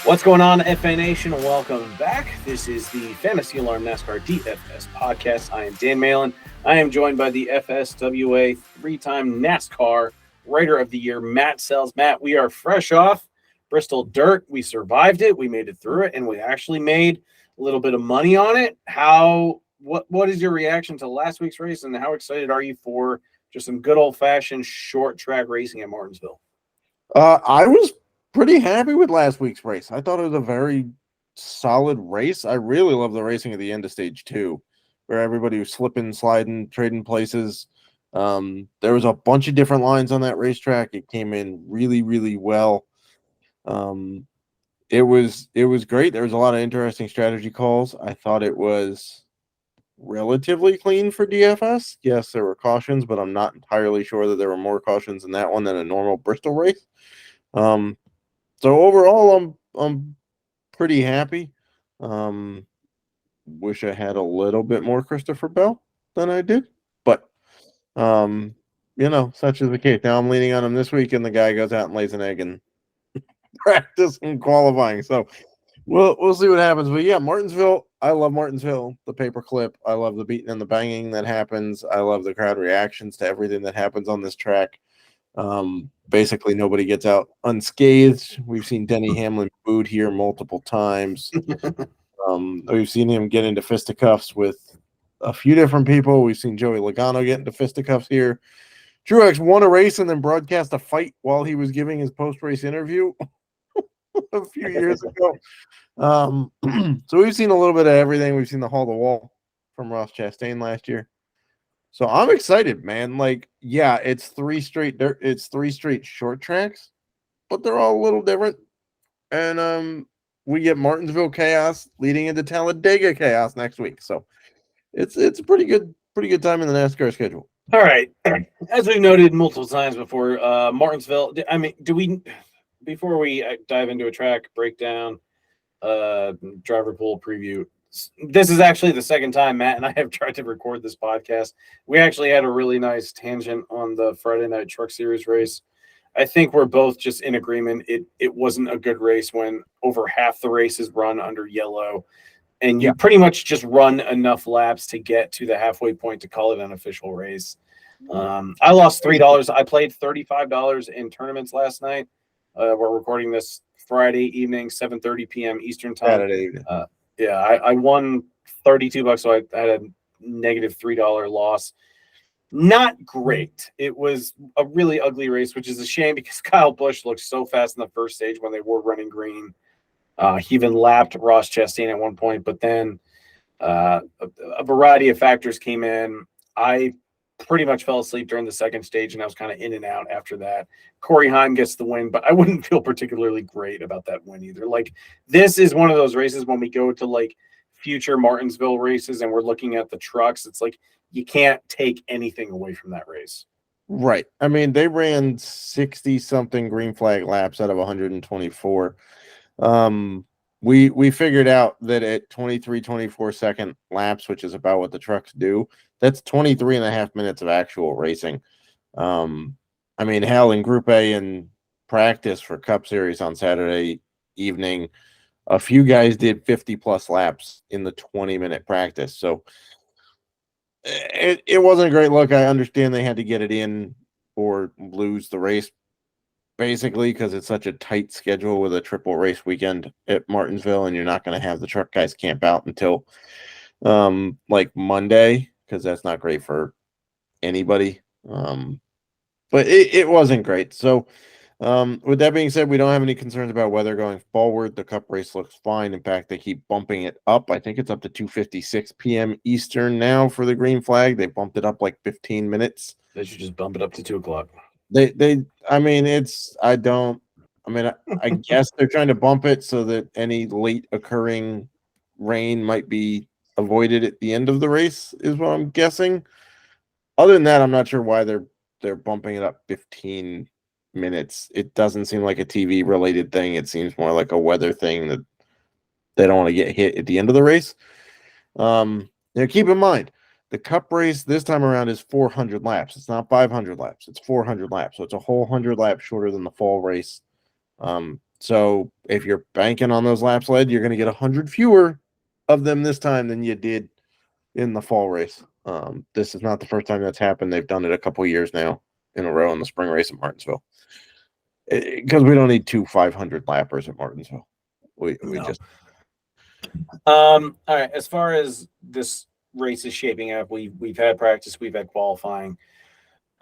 What's going on, FA Nation? Welcome back. This is the Fantasy Alarm NASCAR DFS podcast. I am Dan Malin. I am joined by the FSWA three-time NASCAR Writer of the Year, Matt Selz. Matt, we are fresh off Bristol Dirt. We survived it. We made it through it, and we actually made a little bit of money on it. What is your reaction to last week's race, and how excited are you for just some good old-fashioned short track racing at Martinsville? I was pretty happy with last week's race. I thought it was a very solid race. I really love the racing at the end of stage 2, where everybody was slipping, sliding, trading places. There was a bunch of different lines on that racetrack. It came in really, really well. It was great. There was a lot of interesting strategy calls. I thought it was relatively clean for DFS. Yes, there were cautions, but I'm not entirely sure that there were more cautions in that one than a normal Bristol race. So overall, I'm pretty happy. Wish I had a little bit more Christopher Bell than I did, but such is the case. Now I'm leaning on him this week, and the guy goes out and lays an egg in practice and qualifying. So we'll see what happens. But yeah, Martinsville. I love Martinsville. The paperclip. I love the beating and the banging that happens. I love the crowd reactions to everything that happens on this track. Basically nobody gets out unscathed. We've seen Denny Hamlin booed here multiple times. We've seen him get into fisticuffs with a few different people. We've seen Joey Logano get into fisticuffs here. Truex won a race and then broadcast a fight while he was giving his post-race interview a few years ago. So we've seen a little bit of everything. We've seen the Hall to Wall from Ross Chastain last year. So I'm excited, man. It's three straight short tracks, but they're all a little different. And we get Martinsville chaos leading into Talladega chaos next week. So it's a pretty good time in the NASCAR schedule. All right. As we've noted multiple times before, Martinsville, before we dive into a track breakdown, driver pool preview, this is actually the second time Matt and I have tried to record this podcast. We actually had a really nice tangent on the Friday Night Truck Series race. I think we're both just in agreement. It wasn't a good race when over half the race is run under yellow, and you pretty much just run enough laps to get to the halfway point to call it an official race. I lost $3. I played $35 in tournaments last night. We're recording this Friday evening, 7:30 p.m. Eastern time. Saturday evening. I won $32, so I had a negative $3 loss. Not great. It was a really ugly race, which is a shame because Kyle Busch looked so fast in the first stage when they were running green. He even lapped Ross Chastain at one point, but then a variety of factors came in. I pretty much fell asleep during the second stage, and I was kind of in and out after that. Corey Heim gets the win, but I wouldn't feel particularly great about that win either. This is one of those races when we go to future Martinsville races and we're looking at the trucks, it's you can't take anything away from that race. Right. I mean, they ran 60-something green flag laps out of 124. We figured out that at 24-second laps, which is about what the trucks do, that's 23 and a half minutes of actual racing. In Group A in practice for Cup Series on Saturday evening, a few guys did 50-plus laps in the 20-minute practice. So it wasn't a great look. I understand they had to get it in or lose the race, basically, because it's such a tight schedule with a triple race weekend at Martinsville, and you're not going to have the truck guys camp out until Monday, because that's not great for anybody. But it wasn't great. So with that being said, we don't have any concerns about weather going forward. The Cup race looks fine. In fact, they keep bumping it up. I think it's up to 2:56 p.m. Eastern now for the green flag. They bumped it up 15 minutes. They should just bump it up to 2 o'clock. I guess they're trying to bump it so that any late occurring rain might be avoided at the end of the race, is what I'm guessing. Other than that, I'm not sure why they're bumping it up 15 minutes. It doesn't seem like a TV related thing. It seems more like a weather thing that they don't want to get hit at the end of the race. Keep in mind, the Cup race this time around is 400 laps. It's not 500 laps. It's 400 laps. So it's a whole 100 laps shorter than the fall race. So if you're banking on those laps led, you're going to get 100 fewer of them this time than you did in the fall race. This is not the first time that's happened. They've done it a couple years now in a row in the spring race at Martinsville. Because we don't need 2 500 lappers at Martinsville. We just all right. As far as this race is shaping up, we've had practice, we've had qualifying.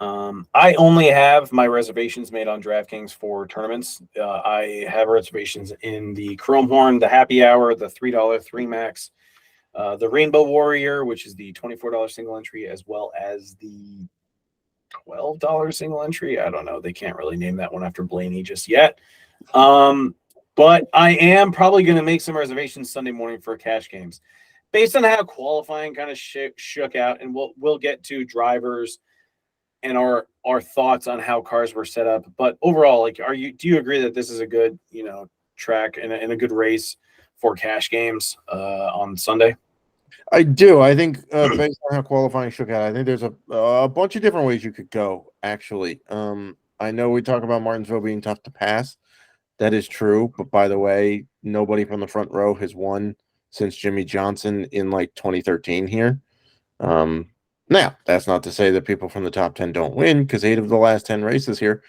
I only have my reservations made on DraftKings for tournaments. I have reservations in the Chrome Horn, the Happy Hour, the $3 3 Max, the Rainbow Warrior, which is the $24 single entry, as well as the $12 single entry. I don't know. They can't really name that one after Blaney just yet. But I am probably going to make some reservations Sunday morning for cash games based on how qualifying kind of shook out. And we'll get to drivers and our thoughts on how cars were set up. But overall, like, do you agree that this is a good, track and a good race for cash games on Sunday? I do. I think based on how qualifying shook out, I think there's a bunch of different ways you could go, actually. I know we talk about Martinsville being tough to pass. That is true. But by the way, nobody from the front row has won since Jimmy Johnson in like 2013 here. Now, that's not to say that people from the top 10 don't win, because 8 of the last 10 races here,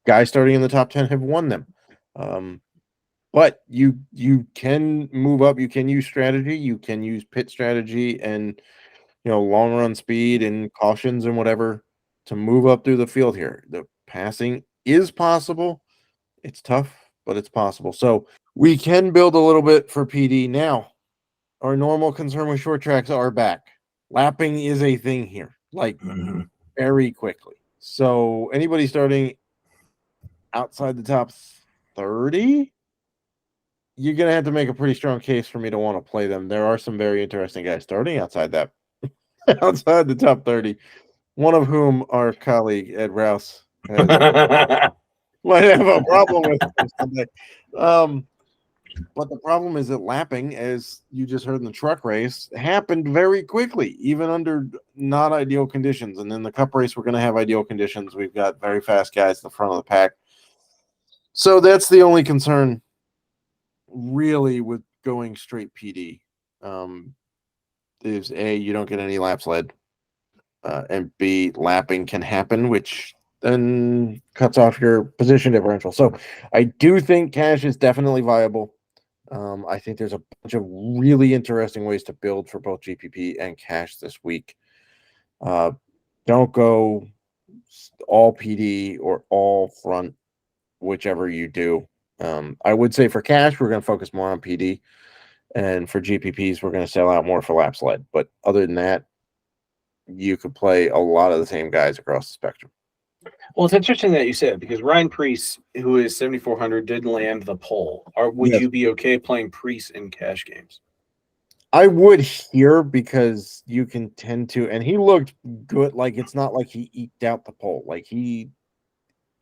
guys starting in the top 10 have won them. But you can move up. You can use strategy. You can use pit strategy and long run speed and cautions and whatever to move up through the field here. The passing is possible. It's tough, but it's possible. So we can build a little bit for PD now. Our normal concern with short tracks are back. Lapping is a thing here, like very quickly. So anybody starting outside the top 30, you're going to have to make a pretty strong case for me to want to play them. There are some very interesting guys starting outside that, outside the top 30, one of whom our colleague Ed Rouse might have a problem with someday. But the problem is that lapping, as you just heard in the truck race, happened very quickly, even under not ideal conditions. And in the cup race, we're going to have ideal conditions. We've got very fast guys at the front of the pack. So that's the only concern really with going straight PD. Is A, you don't get any laps led. And B, lapping can happen, which then cuts off your position differential. So I do think cash is definitely viable. I think there's a bunch of really interesting ways to build for both GPP and cash this week. Don't go all PD or all front, whichever you do. I would say for cash, we're going to focus more on PD. And for GPPs, we're going to sell out more for laps led. But other than that, you could play a lot of the same guys across the spectrum. Well, it's interesting that you said, because Ryan Preece, who is 7,400, did land the pole. Would you be okay playing Preece in cash games? I would here, because you can tend to, and he looked good. Like, it's not like he eked out the pole. Like he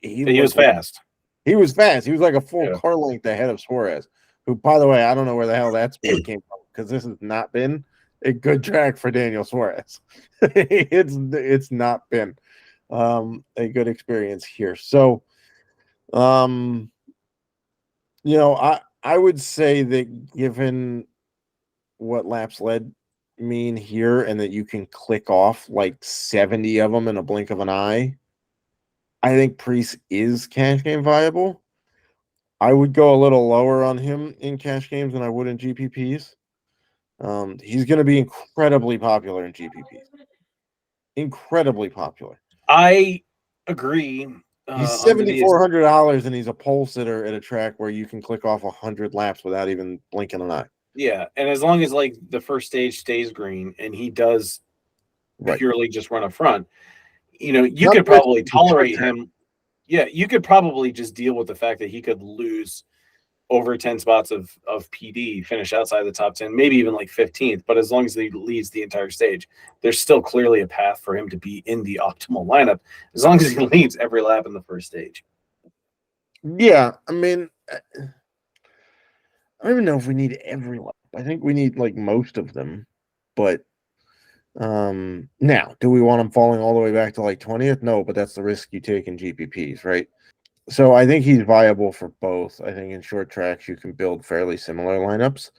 was fast. He was fast. He was like a full car length ahead of Suarez, who, by the way, I don't know where the hell that speed came from, because this has not been a good track for Daniel Suarez. It's not been a good experience here. So, I would say that given what laps led mean here, and that you can click off like 70 of them in a blink of an eye, I think Preece is cash game viable. I would go a little lower on him in cash games than I would in GPPs. He's going to be incredibly popular in GPPs. Incredibly popular. I agree. He's $7,400, and he's a pole sitter at a track where you can click off 100 laps without even blinking an eye. Yeah, and as long as like the first stage stays green and he does purely just run up front, you could probably tolerate him. Yeah, you could probably just deal with the fact that he could lose over 10 spots of PD, finish outside the top 10, maybe even like 15th. But as long as he leads the entire stage, there's still clearly a path for him to be in the optimal lineup, as long as he leads every lap in the first stage. Yeah, I mean, I don't even know if we need every lap. I think we need like most of them. But now, do we want him falling all the way back to like 20th? No, but that's the risk you take in GPPs, right? So I think he's viable for both. I think in short tracks you can build fairly similar lineups.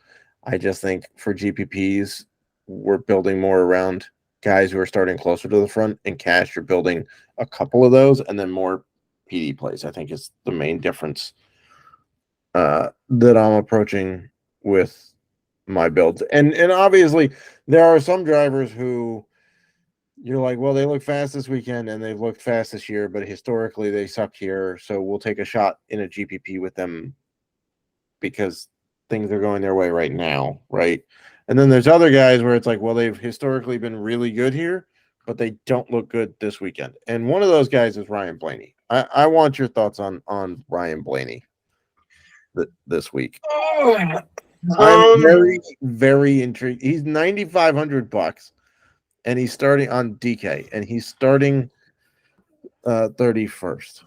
I just think for GPPs, we're building more around guys who are starting closer to the front. In cash, you're building a couple of those and then more PD plays. I think is the main difference that I'm approaching with my builds. And obviously there are some drivers who you're like, well, they look fast this weekend and they've looked fast this year, but historically they suck here. So we'll take a shot in a GPP with them because things are going their way right now, right? And then there's other guys where it's like, well, they've historically been really good here, but they don't look good this weekend. And one of those guys is Ryan Blaney. I want your thoughts on Ryan Blaney this week. I'm very, very intrigued. He's $9,500 and he's starting on DK and he's starting 31st.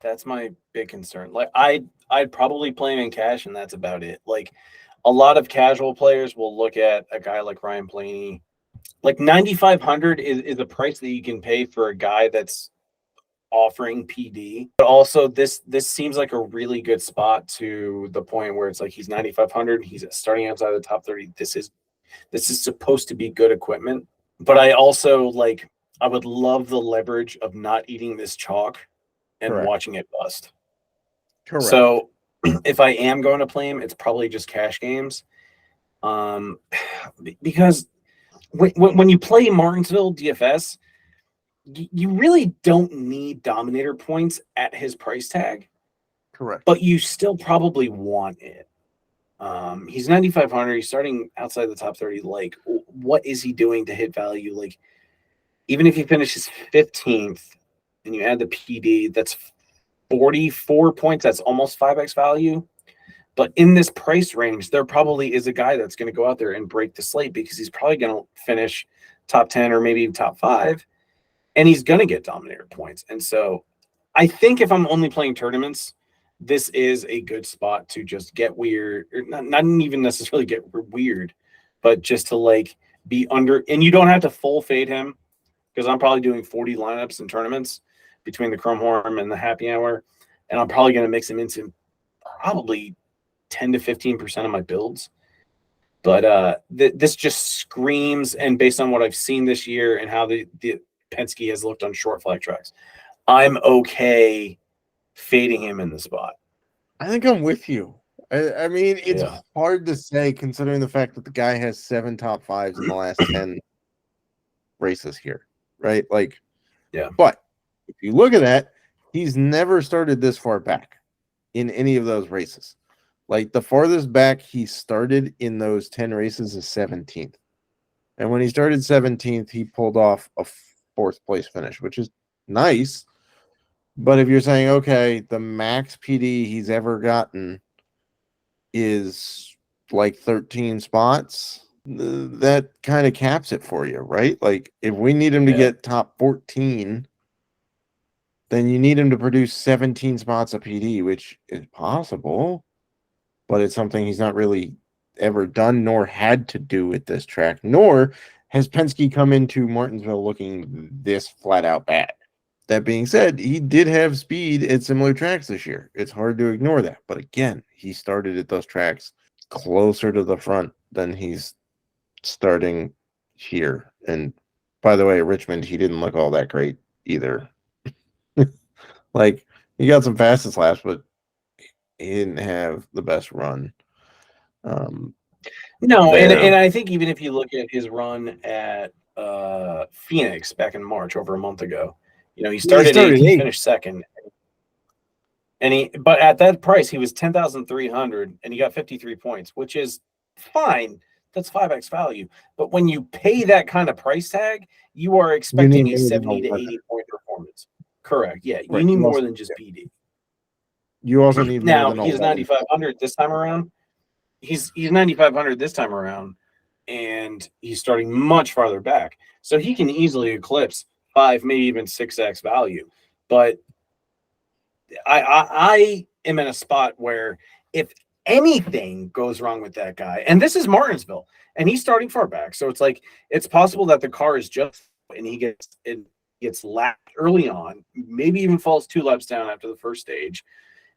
That's my big concern. Like I'd probably play him in cash and that's about it. Like a lot of casual players will look at a guy like Ryan Blaney. Like 9,500 is a price that you can pay for a guy that's offering PD. But also this seems like a really good spot to the point where it's like he's 9,500, he's starting outside the top 30. This is supposed to be good equipment. But I also I would love the leverage of not eating this chalk and Correct. watching it bust. Correct. So if I am going to play him, it's probably just cash games. Because when you play Martinsville DFS, you really don't need Dominator points at his price tag. Correct. But you still probably want it. He's 9,500. He's starting outside the top 30. Like, what is he doing to hit value? Like, even if he finishes 15th and you add the PD, that's 44 points. That's almost 5x value. But in this price range, there probably is a guy that's going to go out there and break the slate because he's probably going to finish top 10 or maybe top 5. And he's going to get Dominator points. And so I think if I'm only playing tournaments, this is a good spot to just get weird, or not even necessarily get weird, but just to be under. And you don't have to full fade him because I'm probably doing 40 lineups in tournaments between the Chrome Horn and the Happy Hour. And I'm probably going to mix him into probably 10 to 15% of my builds. But this just screams, and based on what I've seen this year and how the Penske has looked on short flag tracks, I'm okay fading him in the spot. I think I'm with you. I mean, it's hard to say considering the fact that the guy has 7 top 5s in the last 10 races here, right? But if you look at that, he's never started this far back in any of those races. Like the farthest back he started in those 10 races is 17th. And when he started 17th, he pulled off a 4th place finish, which is nice. But if you're saying, okay, the max PD he's ever gotten is 13 spots, that kind of caps it for you, right? Like if we need him to get top 14, then you need him to produce 17 spots of PD, which is possible, but it's something he's not really ever done nor had to do with this track, nor has Penske come into Martinsville looking this flat out bad. That being said, he did have speed at similar tracks this year. It's hard to ignore that. But again, he started at those tracks closer to the front than he's starting here. And by the way, at Richmond, he didn't look all that great either. He got some fastest laps, but he didn't have the best run. No, and I think even if you look at his run at Phoenix back in March, over a month ago, he started 8th, he finished 2nd. But at that price, he was 10,300 and he got 53 points, which is fine. That's 5x value. But when you pay that kind of price tag, you are expecting a 70 to 80 point performance. Correct. Yeah. You need more than just PD. You also need now more than he's 9,500 this time around. He's 9,500 this time around, and he's starting much farther back. So he can easily eclipse 5, maybe even 6x value. But I am in a spot where if anything goes wrong with that guy, and this is Martinsville, and he's starting far back, so it's possible that the car is just, and he gets in gets lapped early on, maybe even falls 2 laps down after the first stage.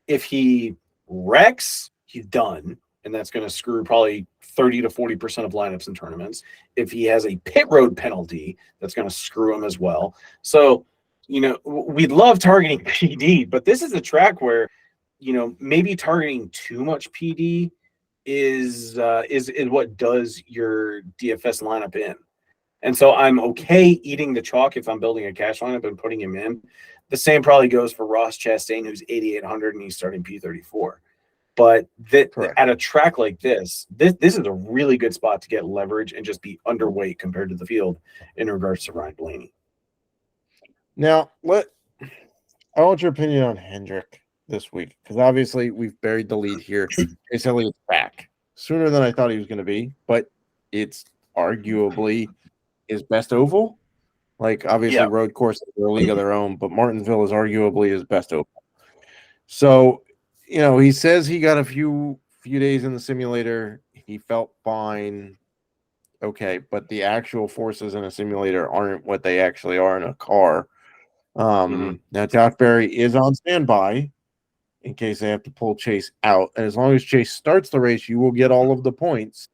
If he wrecks, he's done, and that's going to screw probably 30 to 40% of lineups and tournaments. If he has a pit road penalty, that's going to screw him as well. So, we'd love targeting PD, but this is a track where, maybe targeting too much PD is what does your DFS lineup in. And so I'm okay eating the chalk if I'm building a cash lineup and putting him in. The same probably goes for Ross Chastain, who's 8,800 and he's starting P34. But at a track like this is a really good spot to get leverage and just be underweight compared to the field in regards to Ryan Blaney. Now, I want your opinion on Hendrick this week, because obviously we've buried the lead here. Chase Elliott's back sooner than I thought he was going to be, but it's arguably his best oval. Like, obviously, road courses are a league of their own, but Martinsville is arguably his best oval. So, he says he got a few days in the simulator. He felt fine. Okay, but the actual forces in a simulator aren't what they actually are in a car. Now, Josh Berry is on standby in case they have to pull Chase out. And as long as Chase starts the race, you will get all of the points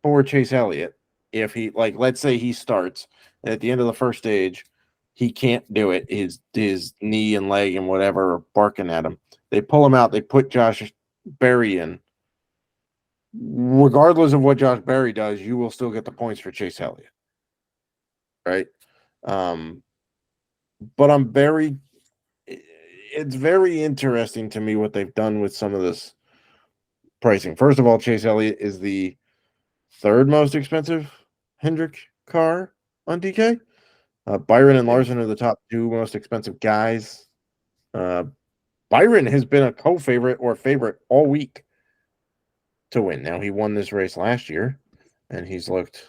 for Chase Elliott. If he, let's say he starts, and at the end of the first stage, he can't do it. His knee and leg and whatever are barking at him. They pull him out. They put Josh Berry in. Regardless of what Josh Berry does, you will still get the points for Chase Elliott. Right? But it's very interesting to me what they've done with some of this pricing. First of all, Chase Elliott is the third most expensive Hendrick car on DK. Byron and Larson are the top 2 most expensive guys. Byron has been a co-favorite or favorite all week to win. Now, he won this race last year, and he's looked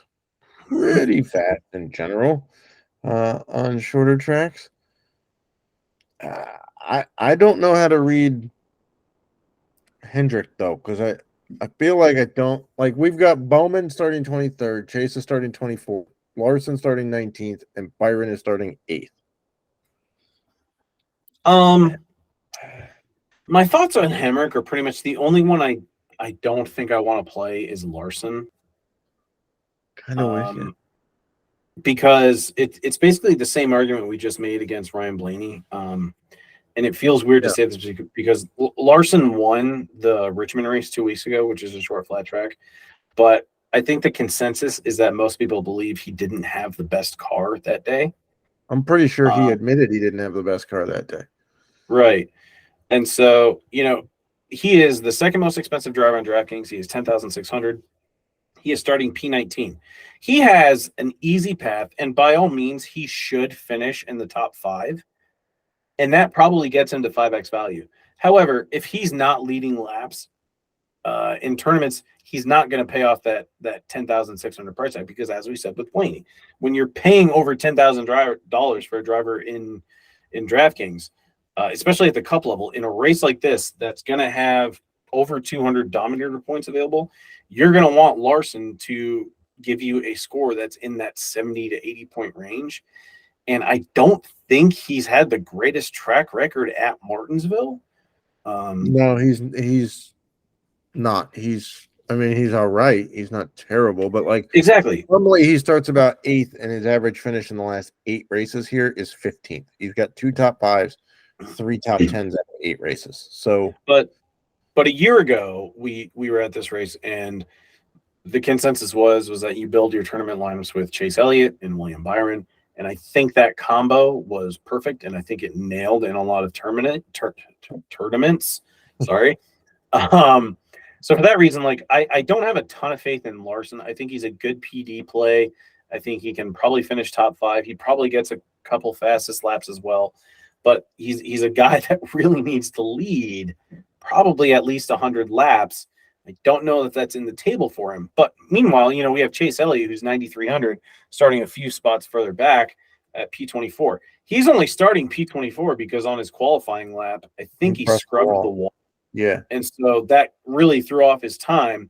pretty fat in general on shorter tracks. I don't know how to read Hendrick, though, because I feel like I don't. Like, we've got Bowman starting 23rd, Chase is starting 24th, Larson starting 19th, and Byron is starting 8th. My thoughts on Hemrick are pretty much the only one I don't think I want to play is Larson. Kind of wish, because it's basically the same argument we just made against Ryan Blaney. And it feels weird to say this because Larson won the Richmond race 2 weeks ago, which is a short flat track. But I think the consensus is that most people believe he didn't have the best car that day. I'm pretty sure he admitted he didn't have the best car that day. Right. And so, he is the second most expensive driver on DraftKings. He is 10,600. He is starting P19. He has an easy path, and by all means, he should finish in the top 5. And that probably gets him to 5x value. However, if he's not leading laps in tournaments, he's not going to pay off that 10,600 price tag because, as we said with Blaney, when you're paying over $10,000 for a driver in DraftKings, especially at the cup level, in a race like this that's going to have over 200 Dominator points available, you're going to want Larson to give you a score that's in that 70 to 80 point range. And I don't think he's had the greatest track record at Martinsville. No, he's not. He's all right. He's not terrible, but exactly. Normally he starts about 8th, and his average finish in the last 8 races here is 15th. He's got 2 top 5s, 3 top 10s out of 8 races. So, but a year ago we were at this race, and the consensus was that you build your tournament lineups with Chase Elliott and William Byron. And I think that combo was perfect, and I think it nailed in a lot of tournaments. Sorry. So for that reason, I don't have a ton of faith in Larson. I think he's a good PD play. I think he can probably finish top 5. He probably gets a couple fastest laps as well. But he's a guy that really needs to lead probably at least 100 laps. I don't know that that's in the table for him. But meanwhile, we have Chase Elliott, who's 9,300, starting a few spots further back at P24. He's only starting P24 because on his qualifying lap, I think he scrubbed the wall. Yeah. And so that really threw off his time.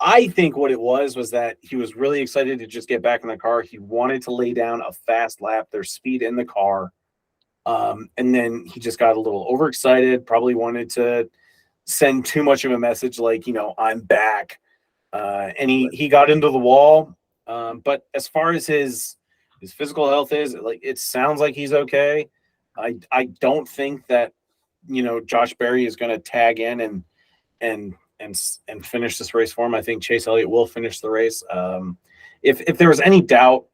I think what it was that he was really excited to just get back in the car. He wanted to lay down a fast lap. There's speed in the car. And then he just got a little overexcited, probably wanted to send too much of a message like, I'm back. And he got into the wall. But as far as his physical health is, like, it sounds like he's okay. I don't think that, Josh Berry is going to tag in and finish this race for him. I think Chase Elliott will finish the race. If there was any doubt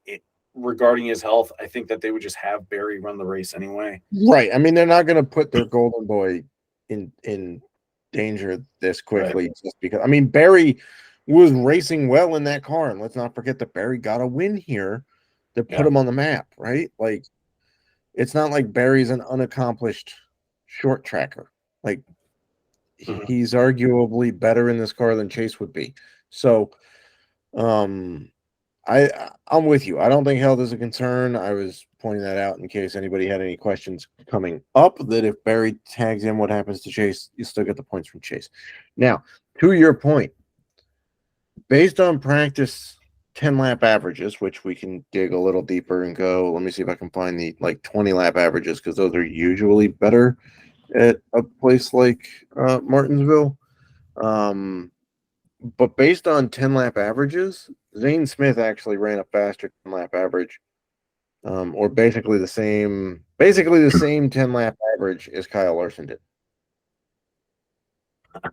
regarding his health, I think that they would just have Berry run the race anyway. Right. I mean, they're not going to put their golden boy in danger this quickly, Right. just because. I mean, Berry was racing well in that car, and let's not forget that Berry got a win here to put him on the map, right? Like, it's not like Berry's an unaccomplished short tracker. Like, he's arguably better in this car than Chase would be. So, I'm with you. I don't think health is a concern. I was pointing that out in case anybody had any questions coming up, that if Berry tags in, what happens to Chase? You still get the points from Chase. Now, to your point, based on practice 10-lap averages, which we can dig a little deeper and go, let me see if I can find the 20-lap averages, because those are usually better at a place like Martinsville. But based on 10-lap averages, Zane Smith actually ran a faster 10-lap average, or basically the same 10-lap average as Kyle Larson did.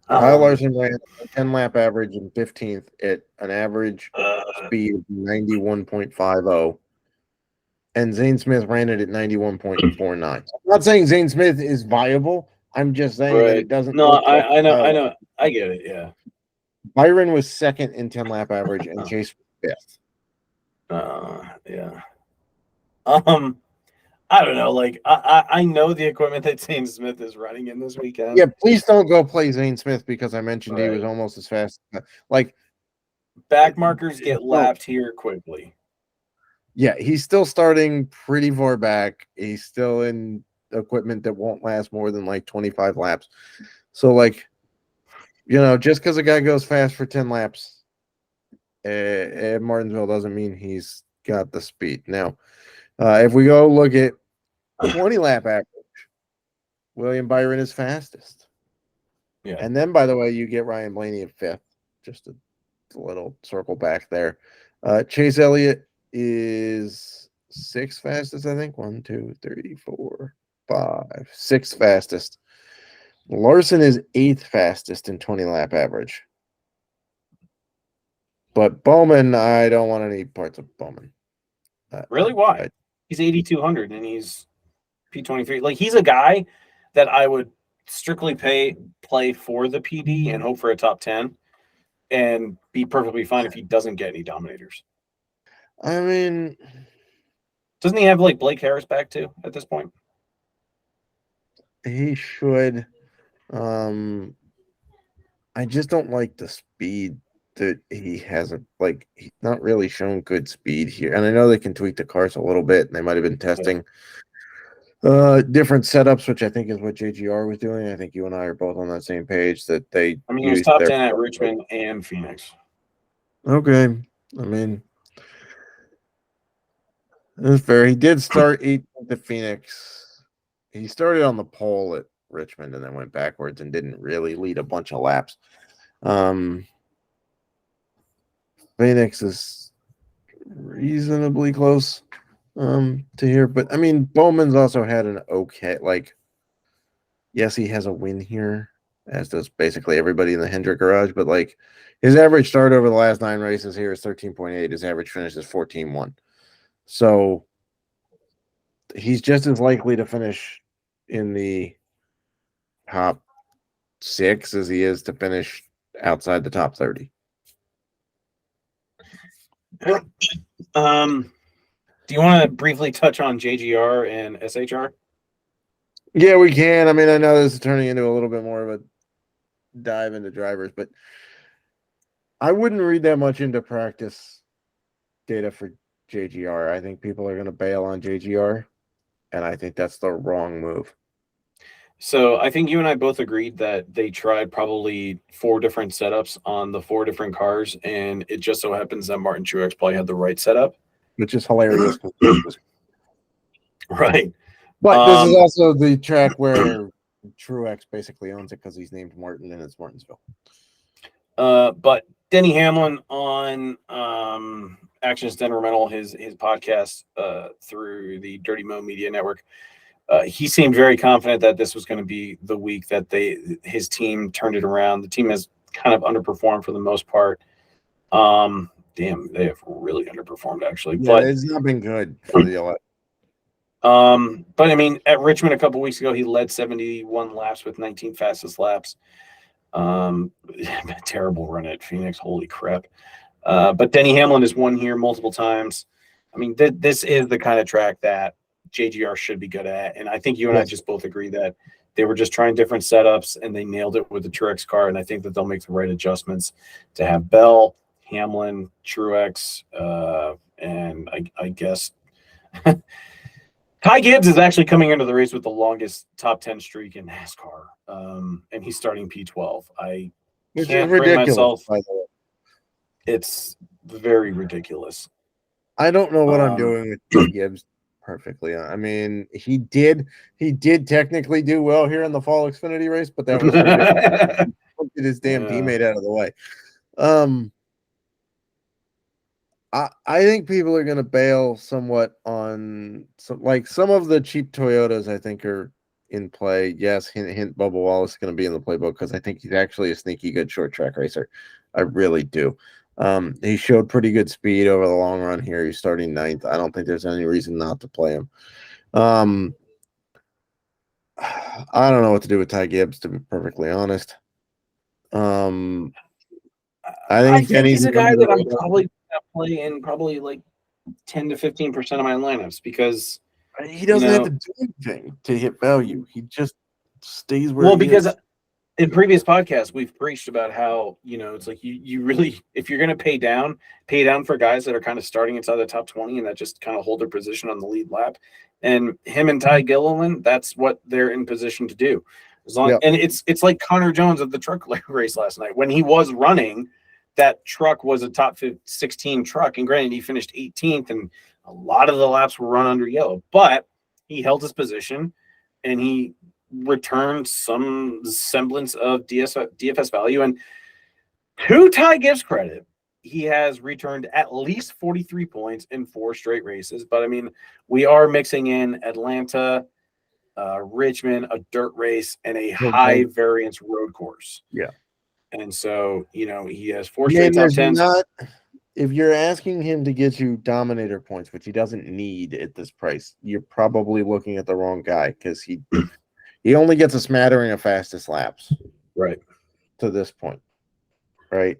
Kyle Larson ran a 10-lap average in 15th at an average speed of 91.50, and Zane Smith ran it at 91.49. I'm not saying Zane Smith is viable. I'm just saying that it doesn't. No, I know. I get it. Yeah. Byron was second in 10-lap average, and Chase was fifth. Yeah. I don't know. Like, I know the equipment that Zane Smith is running in this weekend. Yeah, please don't go play Zane Smith because I mentioned he was almost as fast. Like, back markers get lapped here quickly. Yeah, he's still starting pretty far back. He's still in equipment that won't last more than 25 laps. So, just because a guy goes fast for 10 laps at Martinsville doesn't mean he's got the speed. Now, if we go look at 20-lap average, William Byron is fastest. Yeah. And then, by the way, you get Ryan Blaney at fifth. Just a little circle back there. Chase Elliott is sixth fastest, I think. 1, 2, 3, 4, 5, sixth fastest. Larson is eighth fastest in 20-lap average. But Bowman, I don't want any parts of Bowman. Really? Why? He's 8,200 and he's P23. Like, he's a guy that I would strictly play for the PD and hope for a top 10 and be perfectly fine if he doesn't get any dominators. I mean, doesn't he have Blake Harris back too at this point? He should. I just don't like the speed that he hasn't. He's not really shown good speed here. And I know they can tweak the cars a little bit, and they might have been testing different setups, which I think is what JGR was doing. I think you and I are both on that same page that they. I mean, he was top 10 at Richmond and Phoenix. Okay, I mean, that's fair. He did start 8th at Phoenix. He started on the pole at Richmond and then went backwards and didn't really lead a bunch of laps. Phoenix is reasonably close to here, but I mean, Bowman's also had an okay, yes, he has a win here, as does basically everybody in the Hendrick garage, but his average start over the last 9 races here is 13.8. His average finish is 14.1. So he's just as likely to finish in the top 6 as he is to finish outside the top 30. Do you want to briefly touch on JGR and SHR? Yeah, we can. I mean, I know this is turning into a little bit more of a dive into drivers, but I wouldn't read that much into practice data for JGR. I think people are going to bail on JGR, and I think that's the wrong move. So I think you and I both agreed that they tried probably 4 different setups on the 4 different cars, and it just so happens that Martin Truex probably had the right setup. which is hilarious. Right. But this is also the track where Truex basically owns it because he's named Martin and it's Martinsville. But Denny Hamlin on Action Sentimental, his podcast through the Dirty Mo Media Network, he seemed very confident that this was going to be the week that his team turned it around. The team has kind of underperformed for the most part. Damn, they have really underperformed actually. Yeah, but it's not been good for the LA. But I mean, at Richmond a couple weeks ago, he led 71 laps with 19 fastest laps. Terrible run at Phoenix. Holy crap. But Denny Hamlin has won here multiple times. I mean, this is the kind of track that JGR should be good at. And I think you and I just both agree that they were just trying different setups and they nailed it with the Truex car. And I think that they'll make the right adjustments to have Bell, Hamlin, Truex, and I guess Ty Gibbs is actually coming into the race with the longest top 10 streak in NASCAR. And he's starting P12. I can't bring myself. It's very ridiculous. I don't know what I'm doing with Ty Gibbs perfectly. I mean, he did technically do well here in the fall Xfinity race, but that was ridiculous. Get his damn teammate out of the way. I think people are going to bail somewhat on some of the cheap Toyotas. I think are in play. Yes, hint Bubba Wallace is going to be in the playbook because I think he's actually a sneaky good short track racer. I really do. He showed pretty good speed over the long run here. He's starting 9th. I don't think there's any reason not to play him. I don't know what to do with Ty Gibbs, to be perfectly honest. I think he's a guy that I'm probably going to play in probably like 10 to 15% of my lineups because he doesn't have to do anything to hit value. He just stays where he is. In previous podcasts, we've preached about how, it's like you really, if you're going to pay down for guys that are kind of starting inside the top 20 and that just kind of hold their position on the lead lap. And him and Ty Gilliland, that's what they're in position to do. And it's like Connor Jones at the truck race last night. When he was running, that truck was a top 16 truck. And granted, he finished 18th and a lot of the laps were run under yellow. But he held his position and he returned some semblance of DFS value. And to Ty Gibbs' credit, he has returned at least 43 points in 4 straight races. But I mean, we are mixing in Atlanta, Richmond, a dirt race, and a high variance road course. Yeah. And so, he has 4 straight top 10s. If you're asking him to get you dominator points, which he doesn't need at this price, you're probably looking at the wrong guy because he only gets a smattering of fastest laps, right, to this point, right?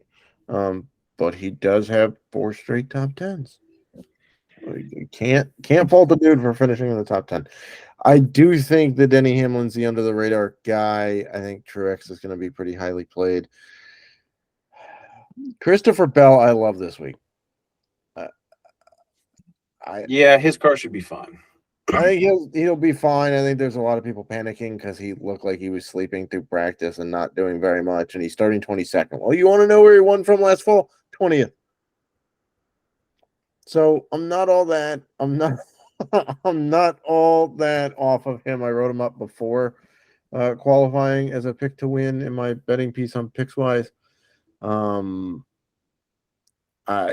But he does have 4 straight top 10s. You can't fault the dude for finishing in the top 10. I do think that Denny Hamlin's the under the radar guy. I think Truex is going to be pretty highly played. Christopher Bell, I love this week. His car should be fine. I think he'll be fine. I think there's a lot of people panicking because he looked like he was sleeping through practice and not doing very much, and he's starting 22nd. Well, you want to know where he won from last fall? 20th. So I'm not all that off of him. I wrote him up before qualifying as a pick to win in my betting piece on Pickswise.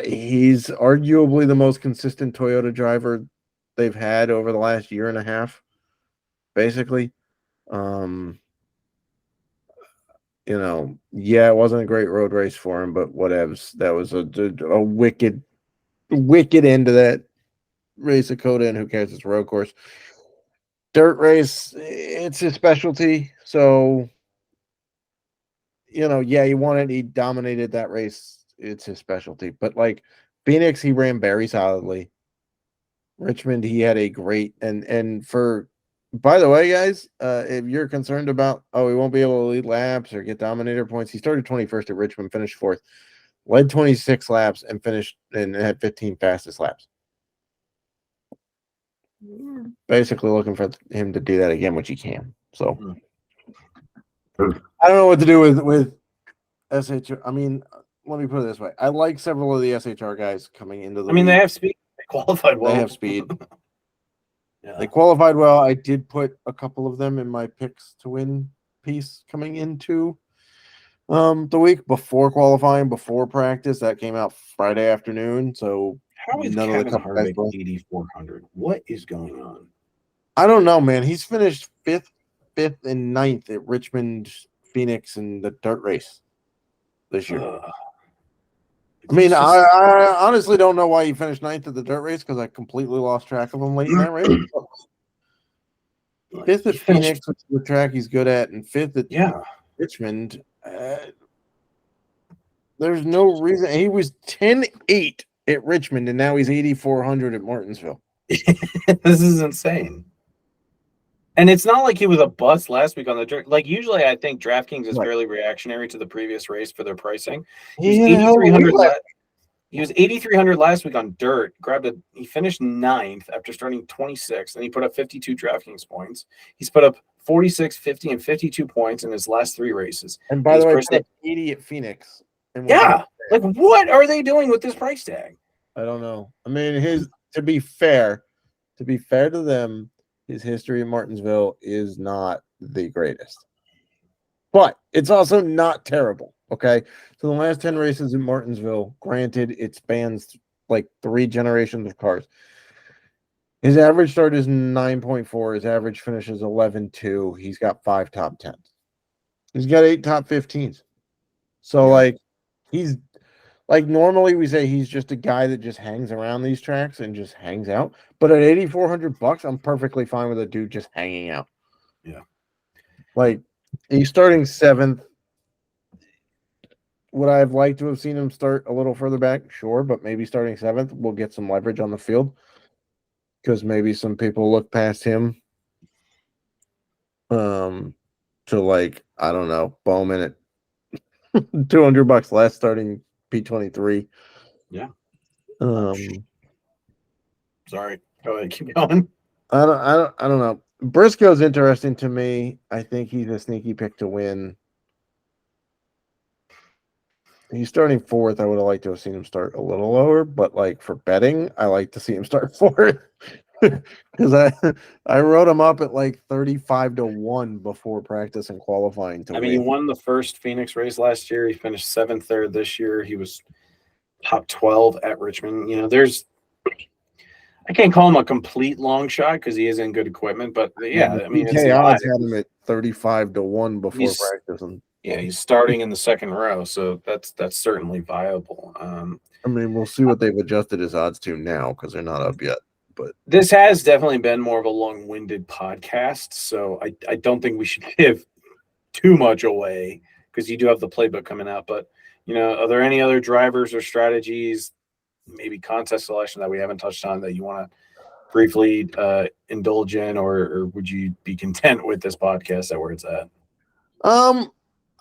He's arguably the most consistent Toyota driver they've had over the last year and a half, basically. It wasn't a great road race for him, but whatevs. That was a wicked end to that race of Coda, and who cares? It's a road course. Dirt race, it's his specialty. So, he won it. He dominated that race. It's his specialty. But like Phoenix, he ran very solidly. Richmond, he had a great and for, by the way, guys, if you're concerned about he won't be able to lead laps or get dominator points, he started 21st at Richmond, finished 4th, led 26 laps, and finished and had 15 fastest laps. Basically looking for him to do that again, which he can. So I don't know what to do with SHR. I mean, let me put it this way: I like several of the SHR guys coming into the. I mean, they week. have speed. They qualified well. They have speed. Yeah. They qualified well. I did put a couple of them in my picks to win piece coming into the week before qualifying, before practice. That came out Friday afternoon. So How is none of the Kevin couple guys Harvick 8,400? What is going on? I don't know, man. He's finished fifth, and ninth at Richmond, Phoenix, in the dirt race this year. I mean, I honestly don't know why he finished ninth at the dirt race because I completely lost track of him late in that race. Fifth at Phoenix, which is the track he's good at, and fifth at Richmond. There's no reason. He was 10-8 at Richmond, and now he's 8,400 at Martinsville. This is insane. And it's not like he was a bust last week on the dirt. Like, usually I think DraftKings is fairly reactionary to the previous race for their pricing. He was 8,300 last week on dirt. He finished ninth after starting 26th, and he put up 52 DraftKings points. He's put up 46, 50, and 52 points in his last three races. And by the way, 80 at Phoenix. Yeah. Like, what are they doing with this price tag? I don't know. I mean, to be fair to them, his history in Martinsville is not the greatest. But it's also not terrible. Okay. So the last 10 races in Martinsville, granted, it spans like 3 generations of cars. His average start is 9.4. His average finish is 11.2. He's got 5 top 10s. He's got 8 top 15s. So he's like, normally we say he's just a guy that just hangs around these tracks and just hangs out. But at $8,400, I'm perfectly fine with a dude just hanging out. Yeah. Like, he's starting 7th. Would I have liked to have seen him start a little further back? Sure, but maybe starting 7th will get some leverage on the field because maybe some people look past him to, like, I don't know, Bowman at $200 less starting P23. Yeah. Sorry. Go ahead. Keep going. I don't know. Briscoe's interesting to me. I think he's a sneaky pick to win. He's starting 4th. I would have liked to have seen him start a little lower, but like for betting, I like to see him start 4th because I wrote him up at like 35-1 before practice and qualifying to win. He won the first Phoenix race last year. He finished 7th there this year. He was top 12 at Richmond. I can't call him a complete long shot because he is in good equipment, but it's odds had him at 35-1 before practice. Yeah, he's starting in the second row, so that's certainly viable. We'll see what they've adjusted his odds to now because they're not up yet. But this has definitely been more of a long-winded podcast, so I don't think we should give too much away because you do have the playbook coming out. But are there any other drivers or strategies, maybe contest selection that we haven't touched on that you want to briefly indulge in, or would you be content with this podcast at where it's at?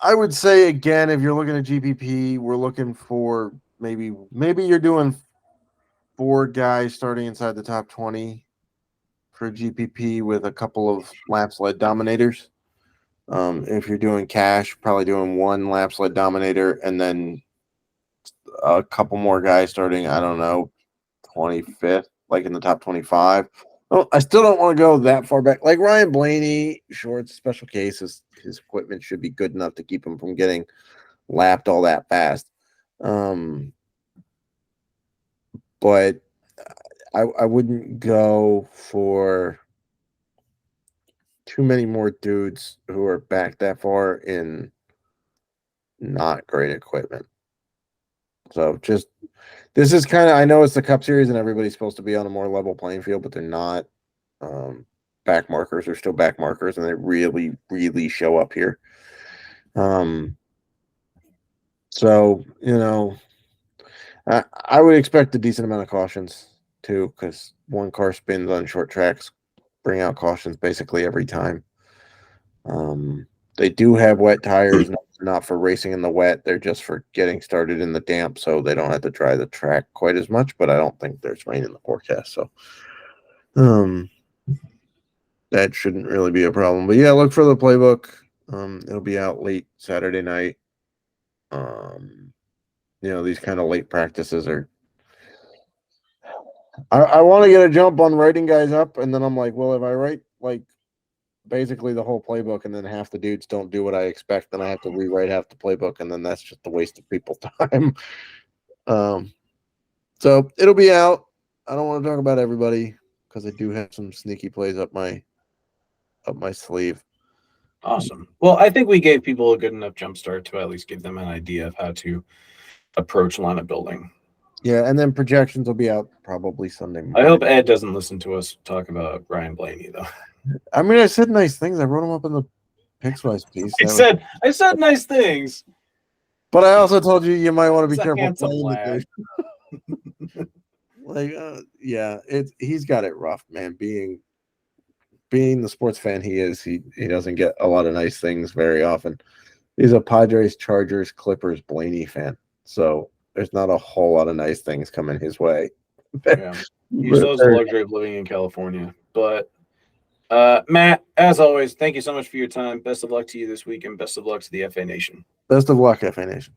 I would say, again, if you're looking at GPP, we're looking for maybe you're doing 4 guys starting inside the top 20 for GPP with a couple of laps led dominators. If you're doing cash, probably doing 1 laps led dominator and then a couple more guys starting, I don't know, 25th, like in the top 25. Well, I still don't want to go that far back. Like Ryan Blaney, sure, it's a special case. His equipment should be good enough to keep him from getting lapped all that fast. But I wouldn't go for too many more dudes who are back that far in not great equipment. So this is kind of, I know it's the Cup Series and everybody's supposed to be on a more level playing field, but they're not. Back markers are still back markers, and they really, really show up here. So, I would expect a decent amount of cautions too, because 1 car spins on short tracks, bring out cautions basically every time. They do have wet tires, not for racing in the wet. They're just for getting started in the damp, so they don't have to dry the track quite as much. But I don't think there's rain in the forecast, so that shouldn't really be a problem. But yeah, look for the playbook. It'll be out late Saturday night. These kind of late practices are. I want to get a jump on writing guys up, and then I'm like, well, if I write like basically the whole playbook, and then half the dudes don't do what I expect, then I have to rewrite half the playbook, and then that's just a waste of people's time. So it'll be out. I don't want to talk about everybody because I do have some sneaky plays up my sleeve. Awesome. Well, I think we gave people a good enough jump start to at least give them an idea of how to approach lineup building. Yeah, and then projections will be out probably Sunday morning. I hope Ed doesn't listen to us talk about Ryan Blaney, though. I mean, I said nice things. I wrote them up in the Pickswise piece. I said nice things. But I also told you might want to be He's a careful handsome playing lad. He's got it rough, man. Being the sports fan he is, he doesn't get a lot of nice things very often. He's a Padres, Chargers, Clippers, Blaney fan, so there's not a whole lot of nice things coming his way. Yeah, he still has the luxury of living in California. But Matt, as always, thank you so much for your time. Best of luck to you this week, and best of luck to the FA Nation. Best of luck, FA Nation.